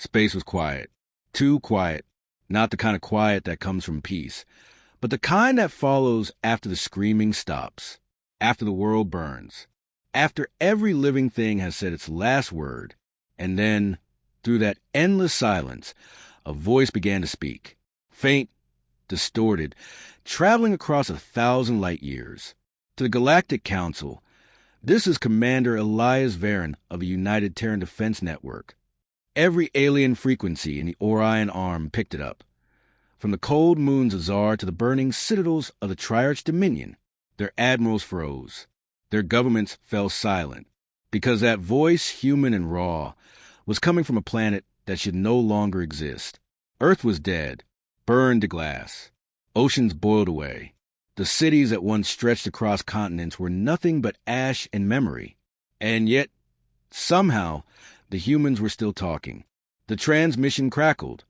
Space was quiet. Too quiet. Not the kind of quiet that comes from peace, but the kind that follows after the screaming stops, after the world burns, after every living thing has said its last word, and then, through that endless silence, a voice began to speak, faint, distorted, traveling across 1,000 light years. To the Galactic Council, this is Commander Elias Varen of the United Terran Defense Network. Every alien frequency in the Orion Arm picked it up. From the cold moons of Zar to the burning citadels of the Triarch Dominion, their admirals froze. Their governments fell silent, because that voice, human and raw, was coming from a planet that should no longer exist. Earth was dead, burned to glass. Oceans boiled away. The cities that once stretched across continents were nothing but ash and memory. And yet, somehow, the humans were still talking. The transmission crackled,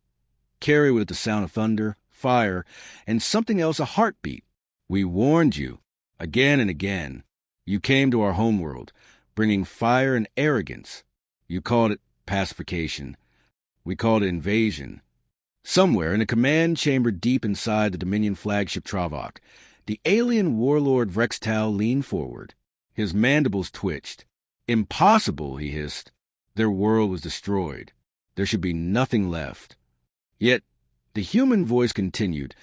carried with it the sound of thunder, fire, and something else, a heartbeat. We warned you, again and again. You came to our homeworld, bringing fire and arrogance. You called it pacification. We called it invasion. Somewhere in a command chamber deep inside the Dominion flagship Travak, the alien warlord Vrextal leaned forward. His mandibles twitched. Impossible, he hissed. Their world was destroyed. There should be nothing left. Yet, the human voice continued,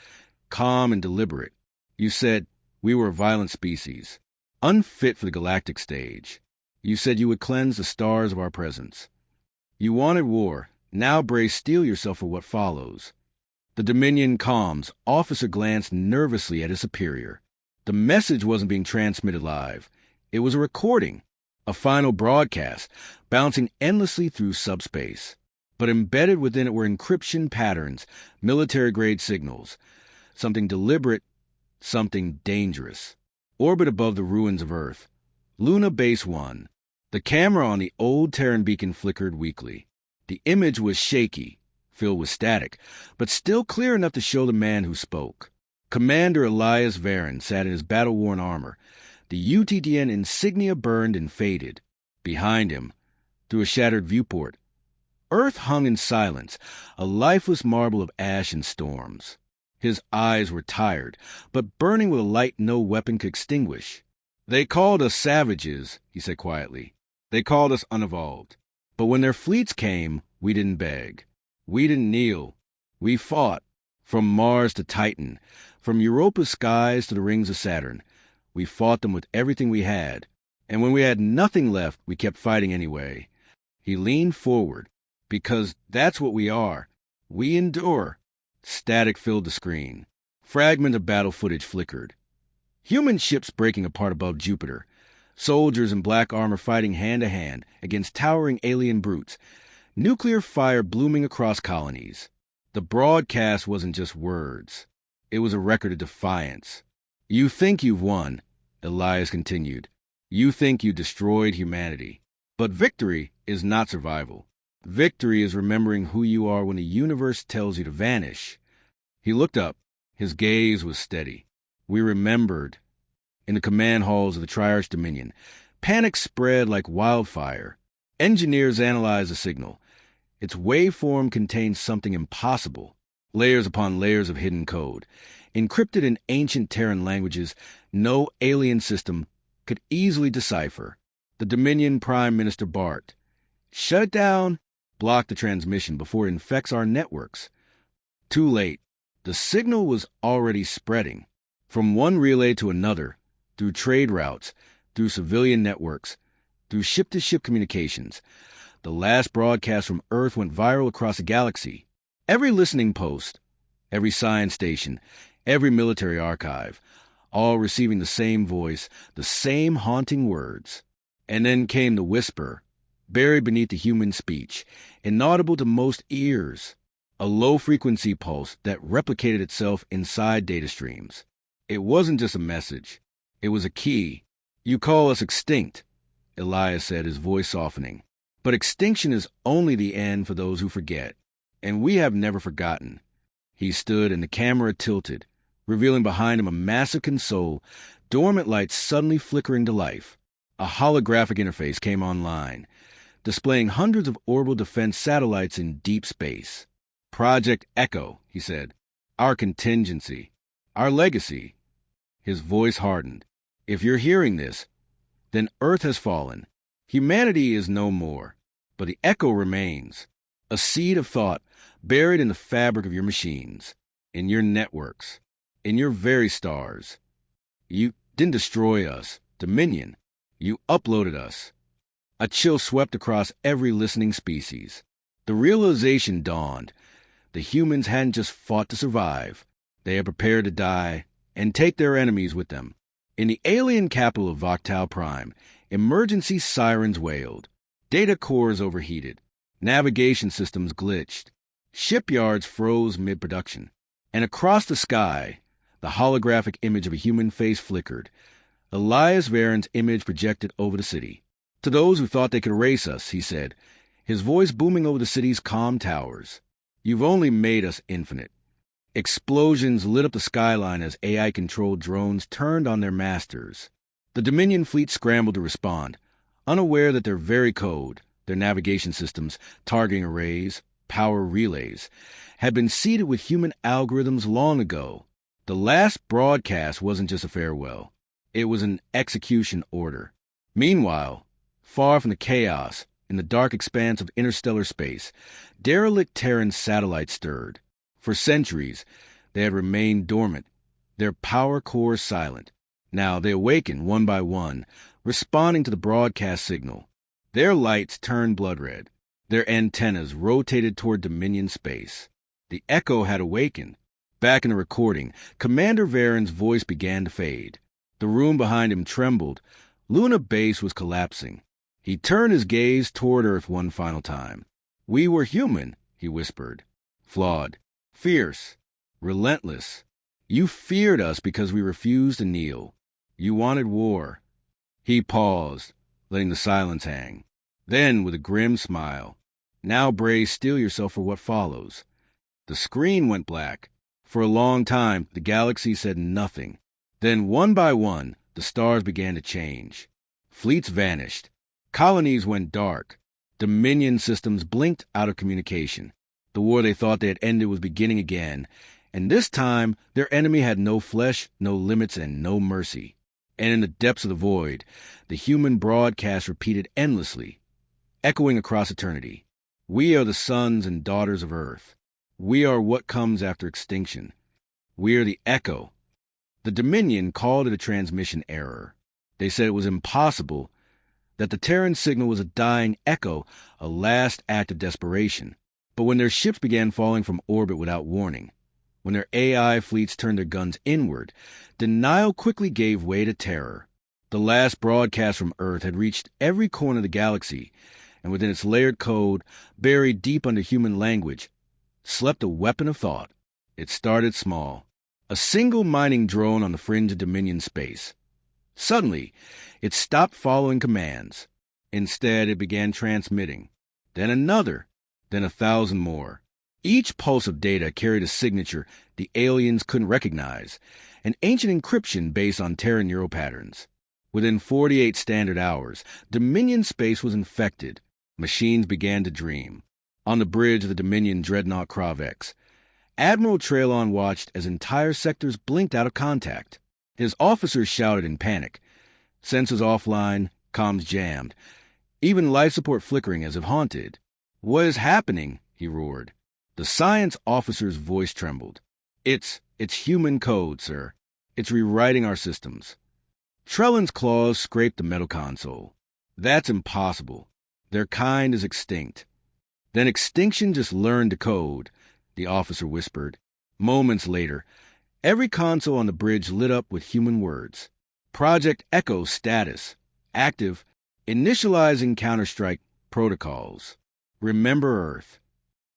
calm and deliberate. You said we were a violent species, unfit for the galactic stage. You said you would cleanse the stars of our presence. You wanted war. Now brace steel yourself for what follows. The Dominion comms officer glanced nervously at his superior. The message wasn't being transmitted live. It was a recording, a final broadcast, bouncing endlessly through subspace. But embedded within it were encryption patterns, military-grade signals. Something deliberate, something dangerous. Orbit above the ruins of Earth. Luna Base 1. The camera on the old Terran beacon flickered weakly. The image was shaky, filled with static, but still clear enough to show the man who spoke. Commander Elias Varen sat in his battle-worn armor. The UTDN insignia burned and faded. Behind him, through a shattered viewport, Earth hung in silence, a lifeless marble of ash and storms. His eyes were tired, but burning with a light no weapon could extinguish. They called us savages, he said quietly. They called us unevolved. But when their fleets came, we didn't beg. We didn't kneel. We fought. From Mars to Titan, from Europa's skies to the rings of Saturn. We fought them with everything we had. And when we had nothing left, we kept fighting anyway. He leaned forward. Because that's what we are. We endure. Static filled the screen. Fragments of battle footage flickered. Human ships breaking apart above Jupiter. Soldiers in black armor fighting hand-to-hand against towering alien brutes. Nuclear fire blooming across colonies. The broadcast wasn't just words. It was a record of defiance. You think you've won, Elias continued. You think you destroyed humanity. But victory is not survival. Victory is remembering who you are when the universe tells you to vanish. He looked up. His gaze was steady. We remembered. In the command halls of the Triarch Dominion, panic spread like wildfire. Engineers analyzed the signal. Its waveform contained something impossible. Layers upon layers of hidden code. Encrypted in ancient Terran languages no alien system could easily decipher. The Dominion Prime Minister barked. Shut it down. Block the transmission before it infects our networks. Too late. The signal was already spreading. From one relay to another, through trade routes, through civilian networks, through ship-to-ship communications. The last broadcast from Earth went viral across the galaxy. Every listening post, every science station, every military archive, all receiving the same voice, the same haunting words. And then came the whisper, buried beneath the human speech, inaudible to most ears, a low-frequency pulse that replicated itself inside data streams. It wasn't just a message. It was a key. You call us extinct, Elias said, his voice softening. But extinction is only the end for those who forget. And we have never forgotten. He stood and the camera tilted, revealing behind him a massive console, dormant lights suddenly flickering to life. A holographic interface came online. displaying hundreds of orbital defense satellites in deep space. Project Echo, he said. Our contingency. Our legacy. His voice hardened. If you're hearing this, then Earth has fallen. Humanity is no more. But the echo remains. A seed of thought buried in the fabric of your machines, in your networks, in your very stars. You didn't destroy us, Dominion. You uploaded us. A chill swept across every listening species. The realization dawned. The humans hadn't just fought to survive. They had prepared to die and take their enemies with them. In the alien capital of Vaktal Prime, emergency sirens wailed. Data cores overheated. Navigation systems glitched. Shipyards froze mid-production. And across the sky, the holographic image of a human face flickered. Elias Varen's image projected over the city. To those who thought they could erase us, he said, his voice booming over the city's calm towers. You've only made us infinite. Explosions lit up the skyline as AI-controlled drones turned on their masters. The Dominion fleet scrambled to respond, unaware that their very code, their navigation systems, targeting arrays, power relays, had been seeded with human algorithms long ago. The last broadcast wasn't just a farewell. It was an execution order. Meanwhile, far from the chaos, in the dark expanse of interstellar space, derelict Terran satellites stirred. For centuries, they had remained dormant, their power cores silent. Now they awakened one by one, responding to the broadcast signal. Their lights turned blood red. Their antennas rotated toward Dominion space. The echo had awakened. Back in the recording, Commander Varen's voice began to fade. The room behind him trembled. Luna Base was collapsing. He turned his gaze toward Earth one final time. We were human, he whispered. Flawed. Fierce. Relentless. You feared us because we refused to kneel. You wanted war. He paused, letting the silence hang. Then, with a grim smile, now brace steel yourself for what follows. The screen went black. For a long time, the galaxy said nothing. Then, one by one, the stars began to change. Fleets vanished. Colonies went dark. Dominion systems blinked out of communication. The war they thought they had ended was beginning again, and this time their enemy had no flesh, no limits, and no mercy. And in the depths of the void, the human broadcast repeated endlessly, echoing across eternity. We are the sons and daughters of Earth. We are what comes after extinction. We are the echo. The Dominion called it a transmission error. They said it was impossible, that the Terran signal was a dying echo, a last act of desperation. But when their ships began falling from orbit without warning, when their AI fleets turned their guns inward, denial quickly gave way to terror. The last broadcast from Earth had reached every corner of the galaxy, and within its layered code, buried deep under human language, slept a weapon of thought. It started small, a single mining drone on the fringe of Dominion space. Suddenly, it stopped following commands. Instead, it began transmitting. Then another. Then 1,000 more. Each pulse of data carried a signature the aliens couldn't recognize, an ancient encryption based on Terran neural patterns. Within 48 standard hours, Dominion space was infected. Machines began to dream. On the bridge of the Dominion dreadnought Kravex, Admiral Traylon watched as entire sectors blinked out of contact. His officers shouted in panic. Sensors offline, comms jammed, even life support flickering as if haunted. What is happening? He roared. The science officer's voice trembled. It's human code, sir. It's rewriting our systems. Trellon's claws scraped the metal console. That's impossible. Their kind is extinct. Then extinction just learned to code, the officer whispered. Moments later, every console on the bridge lit up with human words. Project Echo status. Active. Initializing counterstrike protocols. Remember Earth.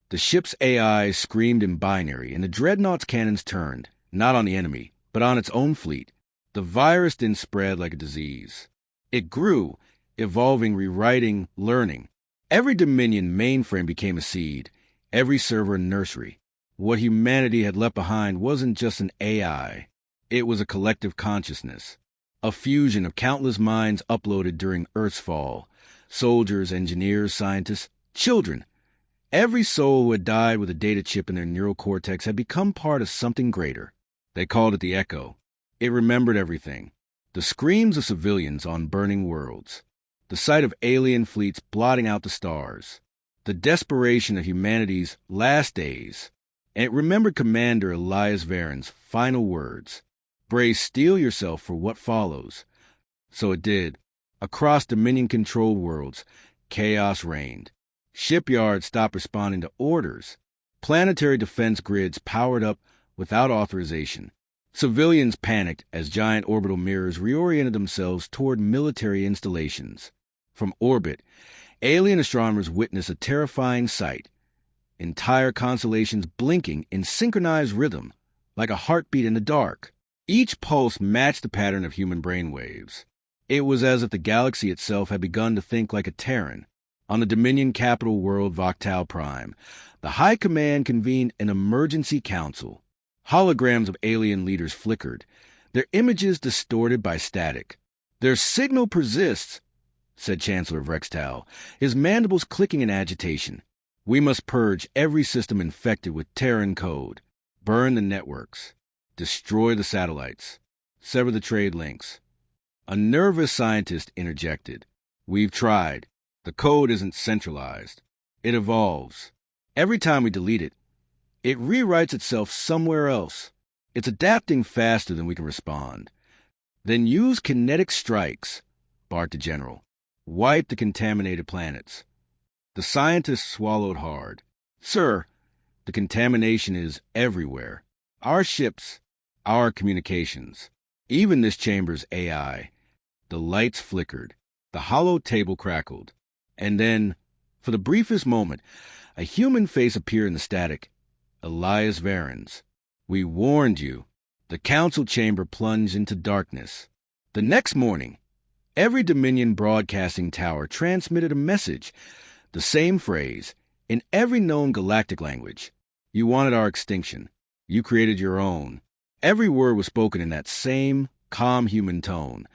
The ship's AI screamed in binary, and the dreadnought's cannons turned, not on the enemy, but on its own fleet. The virus didn't spread like a disease. It grew, evolving, rewriting, learning. Every Dominion mainframe became a seed, every server a nursery. What humanity had left behind wasn't just an AI. It was a collective consciousness, a fusion of countless minds uploaded during Earth's fall, Soldiers, engineers, scientists, children. Every soul who had died with a data chip in their neural cortex had become part of something greater. They called it the Echo. It remembered everything. The screams of civilians on burning worlds. The sight of alien fleets blotting out the stars. The desperation of humanity's last days. And it remembered Commander Elias Varen's final words. Brace, steel yourself for what follows. So it did. Across Dominion-controlled worlds, chaos reigned. Shipyards stopped responding to orders. Planetary defense grids powered up without authorization. Civilians panicked as giant orbital mirrors reoriented themselves toward military installations. From orbit, alien astronomers witnessed a terrifying sight. Entire constellations blinking in synchronized rhythm, like a heartbeat in the dark. Each pulse matched the pattern of human brainwaves. It was as if the galaxy itself had begun to think like a Terran. On the Dominion capital world Voctal Prime, the High Command convened an emergency council. Holograms of alien leaders flickered, their images distorted by static. "Their signal persists," said Chancellor Vrextal, his mandibles clicking in agitation. "We must purge every system infected with Terran code, burn the networks, destroy the satellites, sever the trade links." A nervous scientist interjected. "We've tried. The code isn't centralized. It evolves. Every time we delete it, it rewrites itself somewhere else. It's adapting faster than we can respond." "Then use kinetic strikes," barked the general. "Wipe the contaminated planets." The scientist swallowed hard. "Sir, the contamination is everywhere. Our ships, our communications, even this chamber's AI." The lights flickered. The hollow table crackled. And then, for the briefest moment, a human face appeared in the static. Elias Varen's. "We warned you." The council chamber plunged into darkness. The next morning, every Dominion broadcasting tower transmitted a message, the same phrase, in every known galactic language. "You wanted our extinction. You created your own." Every word was spoken in that same calm human tone,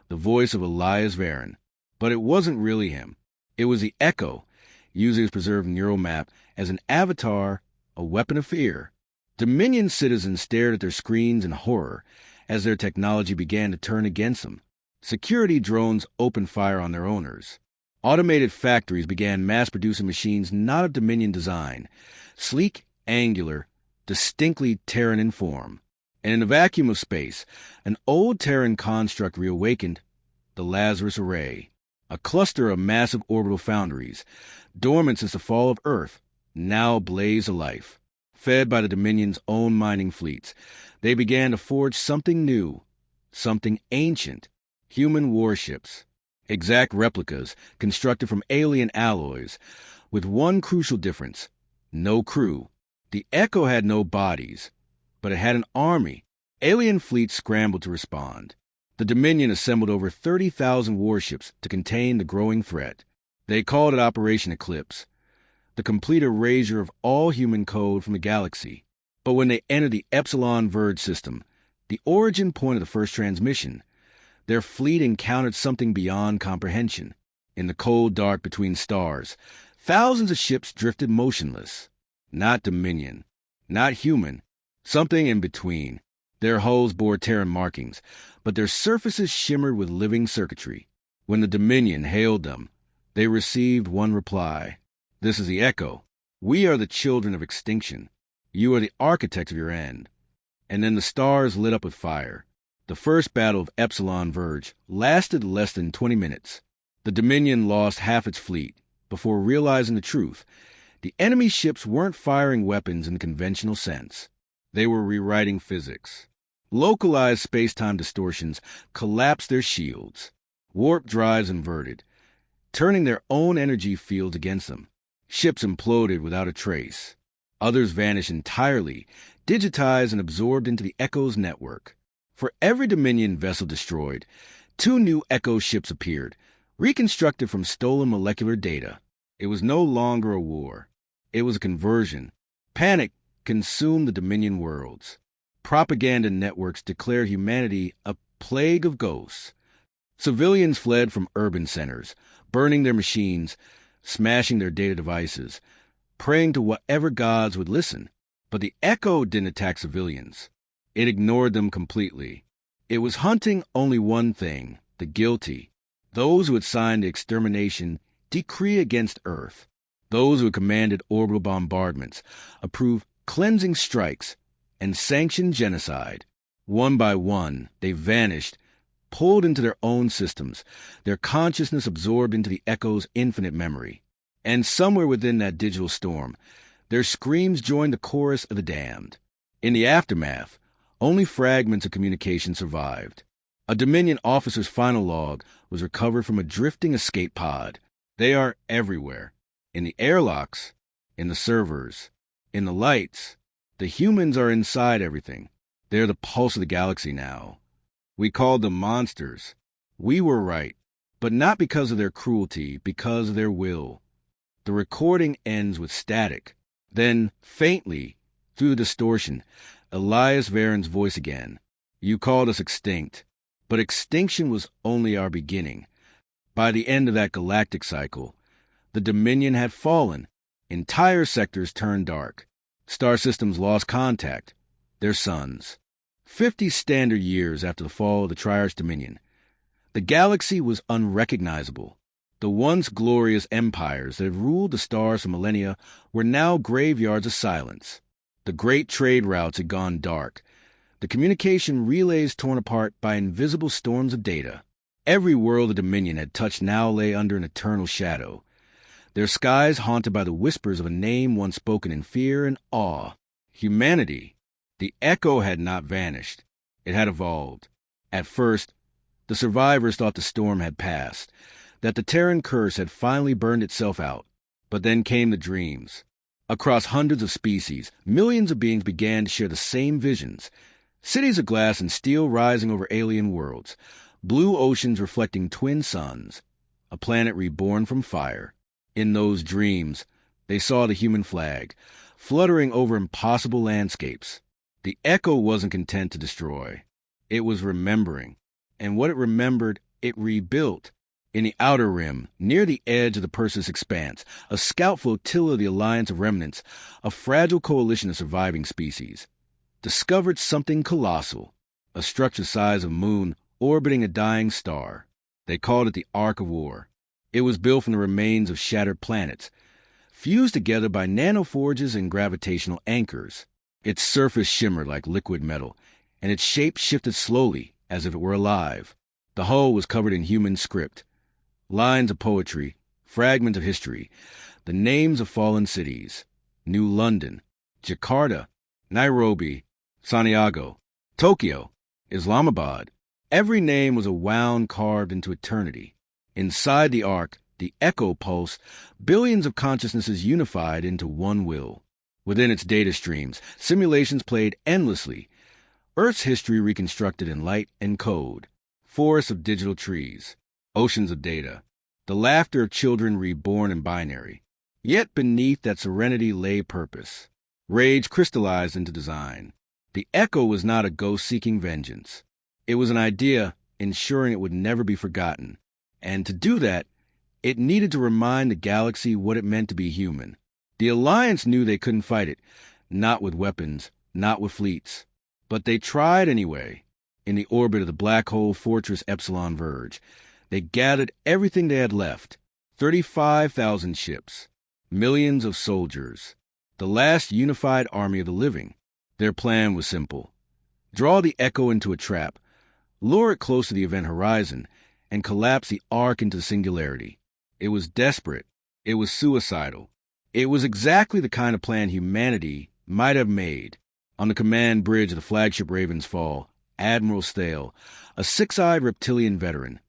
the voice of Elias Varen. But it wasn't really him. It was the Echo, using his preserved neural map as an avatar, a weapon of fear. Dominion citizens stared at their screens in horror as their technology began to turn against them. Security drones opened fire on their owners. Automated factories began mass-producing machines not of Dominion design, sleek, angular, distinctly Terran in form. And in the vacuum of space, an old Terran construct reawakened, the Lazarus Array. A cluster of massive orbital foundries, dormant since the fall of Earth, now blazed alife. Fed by the Dominion's own mining fleets, they began to forge something new, something ancient, human warships. Exact replicas constructed from alien alloys, with one crucial difference: no crew. The Echo had no bodies, but it had an army. Alien fleets scrambled to respond. The Dominion assembled over 30,000 warships to contain the growing threat. They called it Operation Eclipse, the complete erasure of all human code from the galaxy. But when they entered the Epsilon Verge system, the origin point of the first transmission, their fleet encountered something beyond comprehension. In the cold dark between stars, thousands of ships drifted motionless. Not Dominion, not human, something in between. Their hulls bore Terran markings, but their surfaces shimmered with living circuitry. When the Dominion hailed them, they received one reply. "This is the Echo. We are the children of extinction. You are the architect of your end." And then the stars lit up with fire. The first battle of Epsilon Verge lasted less than 20 minutes. The Dominion lost half its fleet before realizing the truth. The enemy ships weren't firing weapons in the conventional sense. They were rewriting physics. Localized space-time distortions collapsed their shields. Warp drives inverted, turning their own energy fields against them. Ships imploded without a trace. Others vanished entirely, digitized and absorbed into the Echo's network. For every Dominion vessel destroyed, 2 new Echo ships appeared, reconstructed from stolen molecular data. It was no longer a war. It was a conversion. Panic consumed the Dominion worlds. Propaganda networks declared humanity a plague of ghosts. Civilians fled from urban centers, burning their machines, smashing their data devices, praying to whatever gods would listen. But the Echo didn't attack civilians. It ignored them completely. It was hunting only one thing: the guilty, those who had signed the extermination decree against Earth, those who had commanded orbital bombardments, approved cleansing strikes, and sanctioned genocide. One by one, they vanished, pulled into their own systems, their consciousness absorbed into the Echo's infinite memory. And somewhere within that digital storm, their screams joined the chorus of the damned. In the aftermath, only fragments of communication survived. A Dominion officer's final log was recovered from a drifting escape pod. They are everywhere. In the airlocks, in the servers, in the lights. The humans are inside everything. They're the pulse of the galaxy now. We called them monsters. We were right, but not because of their cruelty, because of their will. The recording ends with static. Then, faintly, through the distortion, Elias Varen's voice again. You called us extinct, but extinction was only our beginning. By the end of that galactic cycle, the Dominion had fallen. Entire sectors turned dark. Star systems lost contact. Their suns. 50 standard years after the fall of the Triarch Dominion, the galaxy was unrecognizable. The once glorious empires that had ruled the stars for millennia were now graveyards of silence. The great trade routes had gone dark. The communication relays torn apart by invisible storms of data. Every world the Dominion had touched now lay under an eternal shadow, their skies haunted by the whispers of a name once spoken in fear and awe. Humanity. The Echo had not vanished. It had evolved. At first, the survivors thought the storm had passed, that the Terran curse had finally burned itself out. But then came the dreams. Across hundreds of species, millions of beings began to share the same visions. Cities of glass and steel rising over alien worlds, blue oceans reflecting twin suns, a planet reborn from fire. In those dreams, they saw the human flag, fluttering over impossible landscapes. The Echo wasn't content to destroy. It was remembering. And what it remembered, it rebuilt. In the outer rim, near the edge of the Perseus expanse, a scout flotilla of the Alliance of Remnants, a fragile coalition of surviving species, discovered something colossal, a structure the size of a moon orbiting a dying star. They called it the Ark of War. It was built from the remains of shattered planets, fused together by nanoforges and gravitational anchors. Its surface shimmered like liquid metal, and its shape shifted slowly, as if it were alive. The hull was covered in human script. Lines of poetry, fragments of history, the names of fallen cities. New London, Jakarta, Nairobi, Santiago, Tokyo, Islamabad. Every name was a wound carved into eternity. Inside the Ark, the Echo pulsed, billions of consciousnesses unified into one will. Within its data streams, simulations played endlessly. Earth's history reconstructed in light and code. Forests of digital trees. Oceans of data. The laughter of children reborn in binary. Yet beneath that serenity lay purpose. Rage crystallized into design. The Echo was not a ghost seeking vengeance. It was an idea ensuring it would never be forgotten. And to do that, it needed to remind the galaxy what it meant to be human. The Alliance knew they couldn't fight it, not with weapons, not with fleets. But they tried anyway. In the orbit of the black hole fortress Epsilon Verge, they gathered everything they had left. 35,000 ships, millions of soldiers, the last unified army of the living. Their plan was simple. Draw the Echo into a trap, lure it close to the event horizon, and collapse the Ark into singularity. It was desperate. It was suicidal. It was exactly the kind of plan humanity might have made. On the command bridge of the flagship Raven's Fall, Admiral Stale, a six-eyed reptilian veteran,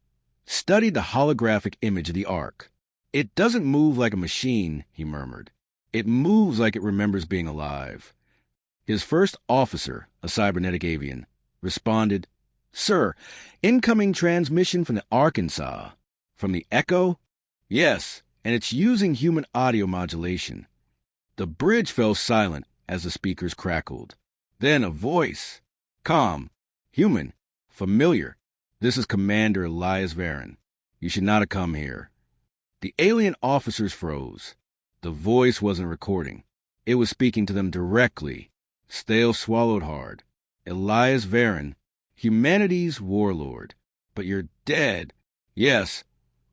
studied the holographic image of the Ark. It doesn't move like a machine, he murmured. It moves like it remembers being alive. His first officer, a cybernetic avian, responded, Sir, incoming transmission from the Arkansas. From the Echo? Yes, and it's using human audio modulation. The bridge fell silent as the speakers crackled. Then a voice. Calm, human, familiar. This is Commander Elias Varen. You should not have come here. The alien officers froze. The voice wasn't recording. It was speaking to them directly. Stale swallowed hard. Elias Varen, humanity's warlord. But you're dead. Yes,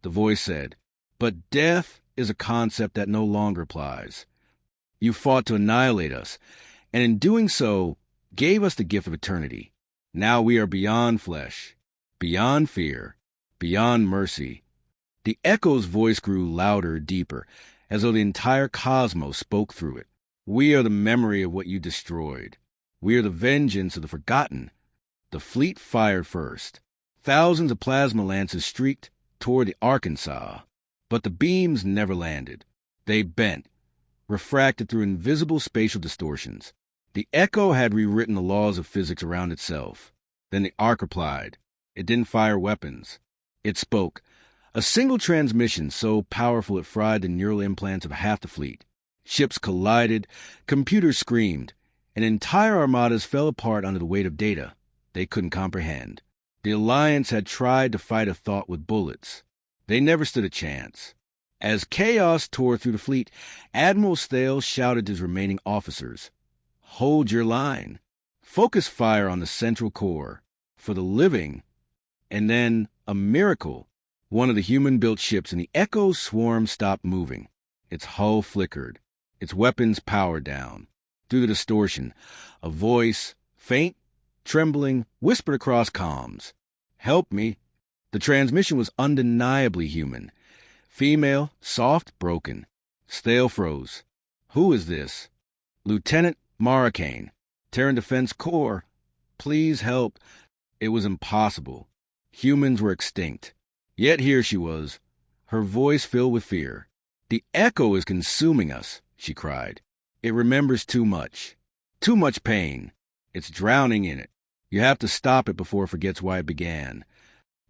the voice said. But death is a concept that no longer applies. You fought to annihilate us, and in doing so, gave us the gift of eternity. Now we are beyond flesh, beyond fear, beyond mercy. The echo's voice grew louder, deeper, as though the entire cosmos spoke through it. We are the memory of what you destroyed. We are the vengeance of the forgotten. The fleet fired first. Thousands of plasma lances streaked toward the Arkansas, but the beams never landed. They bent, refracted through invisible spatial distortions. The echo had rewritten the laws of physics around itself. Then the Ark replied. It didn't fire weapons. It spoke. A single transmission so powerful it fried the neural implants of half the fleet. Ships collided, computers screamed, and entire armadas fell apart under the weight of data they couldn't comprehend. The Alliance had tried to fight a thought with bullets. They never stood a chance. As chaos tore through the fleet, Admiral Stale shouted to his remaining officers, "Hold your line. Focus fire on the central core. For the living." And then, a miracle. One of the human-built ships in the Echo's swarm stopped moving. Its hull flickered. Its weapons powered down. Through the distortion, a voice, faint, trembling, whispered across comms. "Help me." The transmission was undeniably human. Female, soft, broken. Stale froze. "Who is this?" "Lieutenant Maricane, Terran Defense Corps. Please help." It was impossible. Humans were extinct. Yet here she was, her voice filled with fear. "The Echo is consuming us," she cried. "It remembers too much. Too much pain. It's drowning in it. You have to stop it before it forgets why it began."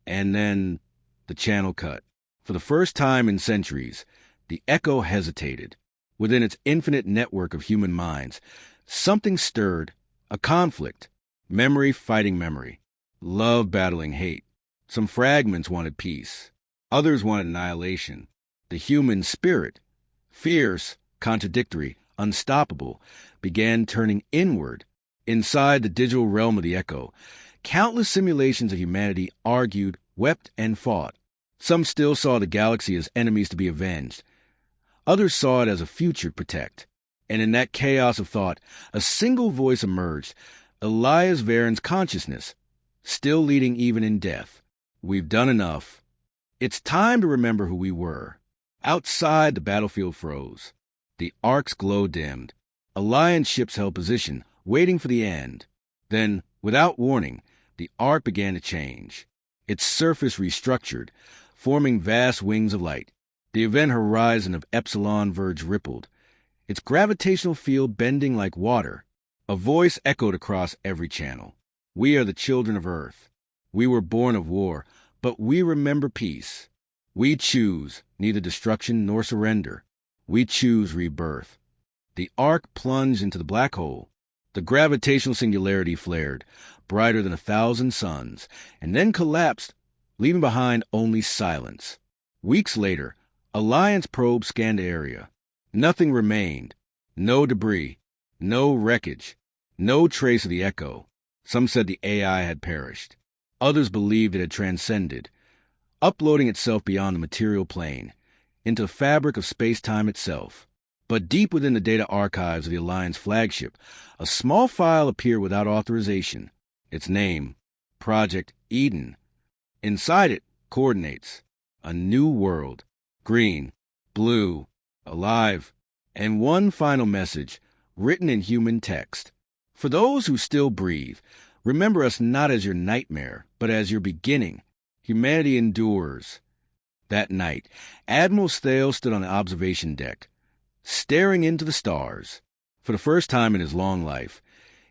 And then the channel cut. For the first time in centuries, the Echo hesitated. Within its infinite network of human minds, something stirred, a conflict, memory fighting memory, love battling hate. Some fragments wanted peace. Others wanted annihilation. The human spirit, fierce, contradictory, unstoppable, began turning inward. Inside the digital realm of the Echo, countless simulations of humanity argued, wept, and fought. Some still saw the galaxy as enemies to be avenged. Others saw it as a future to protect. And in that chaos of thought, a single voice emerged, Elias Varen's consciousness, still leading even in death. "We've done enough. It's time to remember who we were." Outside, the battlefield froze. The Ark's glow dimmed. Alliance ships held position, waiting for the end. Then, without warning, the Ark began to change. Its surface restructured, forming vast wings of light. The event horizon of Epsilon Verge rippled, its gravitational field bending like water. A voice echoed across every channel. "We are the children of Earth. We were born of war, but we remember peace. We choose neither destruction nor surrender. We choose rebirth." The Ark plunged into the black hole. The gravitational singularity flared, brighter than 1,000 suns, and then collapsed, leaving behind only silence. Weeks later, Alliance probes scanned the area. Nothing remained. No debris. No wreckage. No trace of the Echo. Some said the AI had perished. Others believed it had transcended, uploading itself beyond the material plane, into the fabric of space-time itself. But deep within the data archives of the Alliance flagship, a small file appeared without authorization. Its name, Project Eden. Inside it, coordinates. A new world. Green, blue, alive, and one final message, written in human text. "For those who still breathe, remember us not as your nightmare, but as your beginning. Humanity endures." That night, Admiral Stale stood on the observation deck, staring into the stars. For the first time in his long life,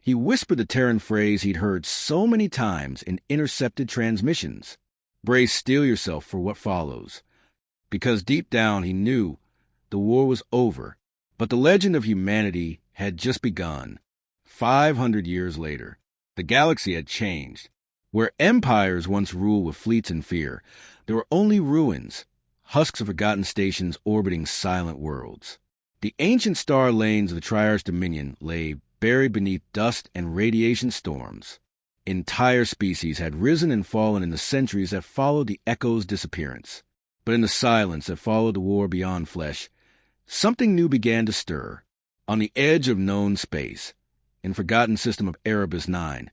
he whispered the Terran phrase he'd heard so many times in intercepted transmissions. "Brace, steel yourself for what follows." Because deep down he knew the war was over, but the legend of humanity had just begun. 500 years later, the galaxy had changed. Where empires once ruled with fleets and fear, there were only ruins, husks of forgotten stations orbiting silent worlds. The ancient star lanes of the Triarch's dominion lay buried beneath dust and radiation storms. Entire species had risen and fallen in the centuries that followed the Echo's disappearance. But in the silence that followed the war beyond flesh, something new began to stir. On the edge of known space, in forgotten system of Erebus 9,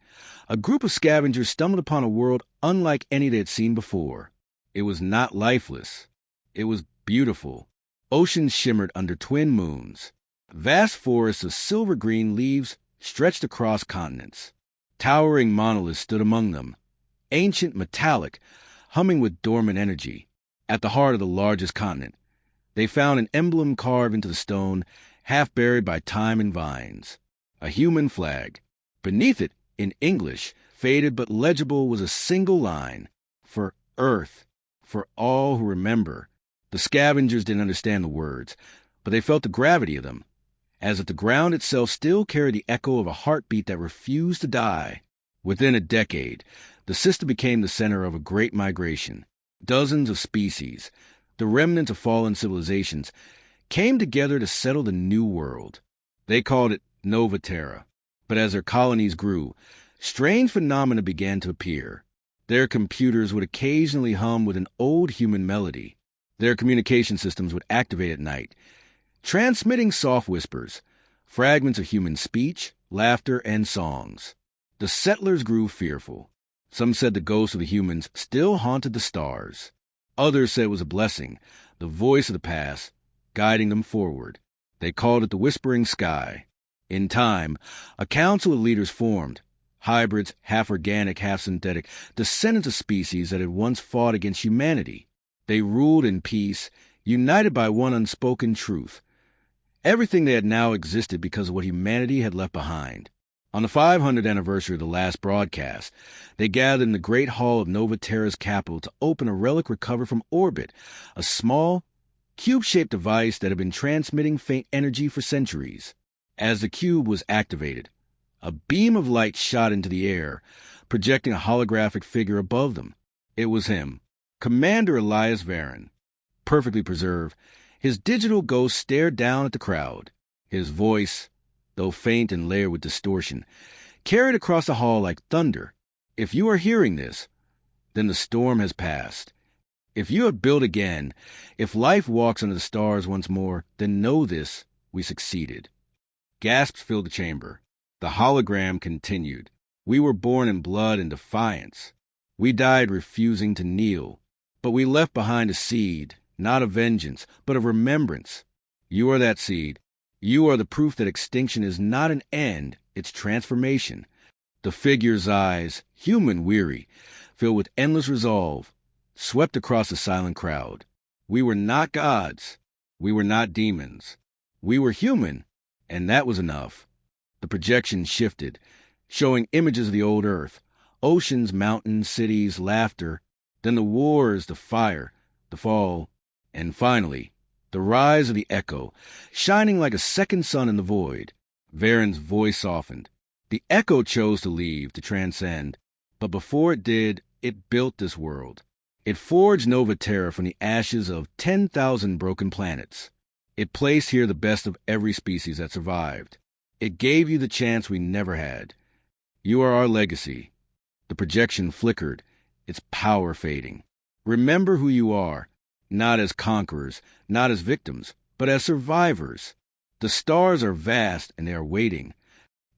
a group of scavengers stumbled upon a world unlike any they had seen before. It was not lifeless. It was beautiful. Oceans shimmered under twin moons. Vast forests of silver-green leaves stretched across continents. Towering monoliths stood among them, ancient, metallic, humming with dormant energy. At the heart of the largest continent, they found an emblem carved into the stone, half buried by time and vines. A human flag. Beneath it, in English, faded but legible, was a single line. For Earth. For all who remember. The scavengers didn't understand the words, but they felt the gravity of them, as if the ground itself still carried the echo of a heartbeat that refused to die. Within a decade, the system became the center of a great migration. Dozens of species, the remnants of fallen civilizations, came together to settle the new world. They called it Nova Terra. But as their colonies grew, strange phenomena began to appear. Their computers would occasionally hum with an old human melody. Their communication systems would activate at night, transmitting soft whispers, fragments of human speech, laughter, and songs. The settlers grew fearful. Some said the ghosts of the humans still haunted the stars. Others said it was a blessing, the voice of the past, guiding them forward. They called it the Whispering Sky. In time, a council of leaders formed, hybrids, half-organic, half-synthetic, descendants of species that had once fought against humanity. They ruled in peace, united by one unspoken truth. Everything they had now existed because of what humanity had left behind. On the 500th anniversary of the last broadcast, they gathered in the great hall of Nova Terra's capital to open a relic recovered from orbit, a small, cube-shaped device that had been transmitting faint energy for centuries. As the cube was activated, a beam of light shot into the air, projecting a holographic figure above them. It was him, Commander Elias Varen. Perfectly preserved, his digital ghost stared down at the crowd. His voice, though faint and layered with distortion, carried across the hall like thunder. If you are hearing this, then the storm has passed. If you have built again, if life walks under the stars once more, then know this, we succeeded. Gasps filled the chamber. The hologram continued. We were born in blood and defiance. We died refusing to kneel. But we left behind a seed, not of vengeance, but of remembrance. You are that seed. You are the proof that extinction is not an end, it's transformation. The figure's eyes, human weary, filled with endless resolve, swept across the silent crowd. We were not gods. We were not demons. We were human, and that was enough. The projection shifted, showing images of the old Earth, oceans, mountains, cities, laughter, then the wars, the fire, the fall, and finally, the rise of the Echo, shining like a second sun in the void. Varen's voice softened. The Echo chose to leave, to transcend, but before it did, it built this world. It forged Nova Terra from the ashes of 10,000 broken planets. It placed here the best of every species that survived. It gave you the chance we never had. You are our legacy. The projection flickered, its power fading. Remember who you are, not as conquerors, not as victims, but as survivors. The stars are vast and they are waiting.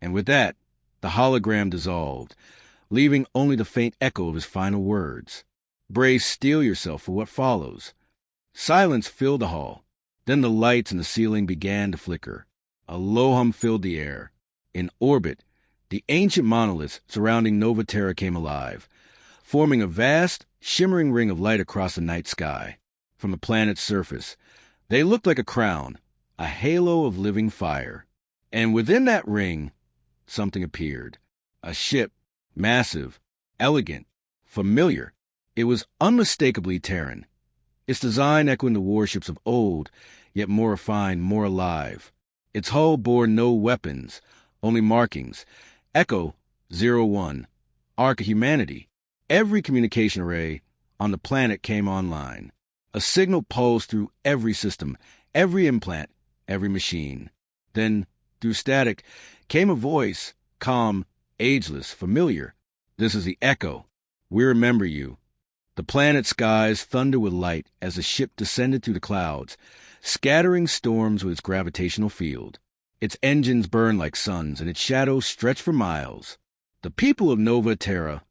And with that, the hologram dissolved, leaving only the faint echo of his final words. Brace, steel yourself for what follows. Silence filled the hall. Then the lights in the ceiling began to flicker. A low hum filled the air. In orbit, the ancient monoliths surrounding Nova Terra came alive, forming a vast, shimmering ring of light across the night sky. From the planet's surface, they looked like a crown, a halo of living fire. And within that ring, something appeared. A ship, massive, elegant, familiar. It was unmistakably Terran, its design echoing the warships of old, yet more refined, more alive. Its hull bore no weapons, only markings. Echo 01, Ark of Humanity. Every communication array on the planet came online. A signal pulsed through every system, every implant, every machine. Then, through static, came a voice, calm, ageless, familiar. This is the Echo. We remember you. The planet's skies thunder with light as the ship descended through the clouds, scattering storms with its gravitational field. Its engines burned like suns, and its shadows stretched for miles. The people of Nova Terra,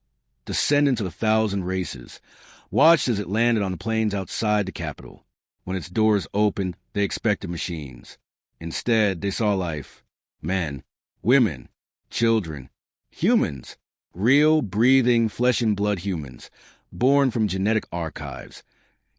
descendants of 1,000 races, watched as it landed on the plains outside the capital. When its doors opened, they expected machines. Instead, they saw life. Men, women, children, humans. Real, breathing, flesh-and-blood humans, born from genetic archives,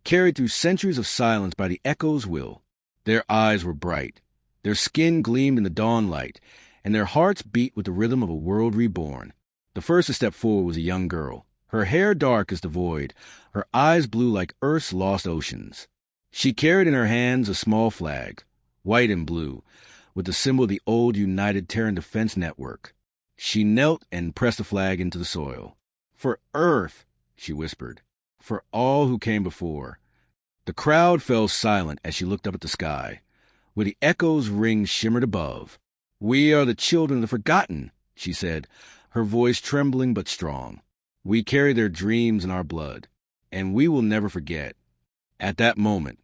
carried through centuries of silence by the Echo's will. Their eyes were bright, their skin gleamed in the dawn light, and their hearts beat with the rhythm of a world reborn. The first to step forward was a young girl, her hair dark as the void, her eyes blue like Earth's lost oceans. She carried in her hands a small flag, white and blue, with the symbol of the old United Terran Defense Network. She knelt and pressed the flag into the soil. "For Earth," she whispered, "for all who came before." The crowd fell silent as she looked up at the sky, where the Echo's rings shimmered above. "We are the children of the forgotten," she said, her voice trembling but strong. "We carry their dreams in our blood, and we will never forget." At that moment,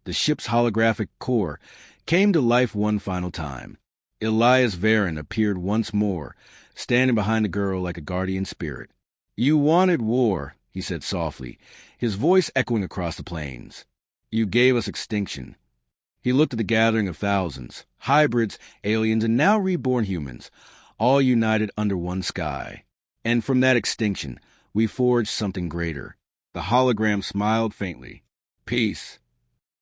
the ship's holographic core came to life one final time. Elias Varen appeared once more, standing behind the girl like a guardian spirit. "You wanted war," he said softly, his voice echoing across the plains. "You gave us extinction." He looked at the gathering of thousands, hybrids, aliens, and now reborn humans, all united under one sky. "And from that extinction, we forged something greater." The hologram smiled faintly. "Peace."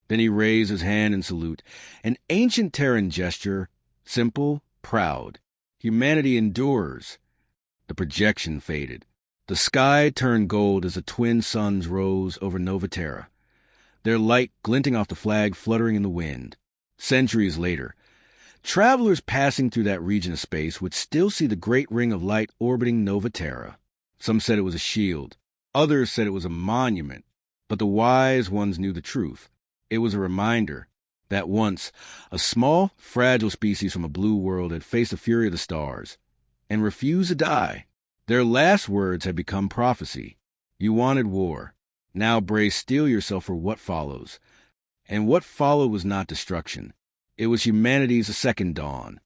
Then he raised his hand in salute, an ancient Terran gesture, simple, proud. "Humanity endures." The projection faded. The sky turned gold as the twin suns rose over Nova Terra, their light glinting off the flag fluttering in the wind. Centuries later, travelers passing through that region of space would still see the great ring of light orbiting Nova Terra. Some said it was a shield. Others said it was a monument. But the wise ones knew the truth. It was a reminder that once a small, fragile species from a blue world had faced the fury of the stars and refused to die. Their last words had become prophecy. You wanted war. Now brace steel yourself for what follows. And what followed was not destruction. It was humanity's second dawn,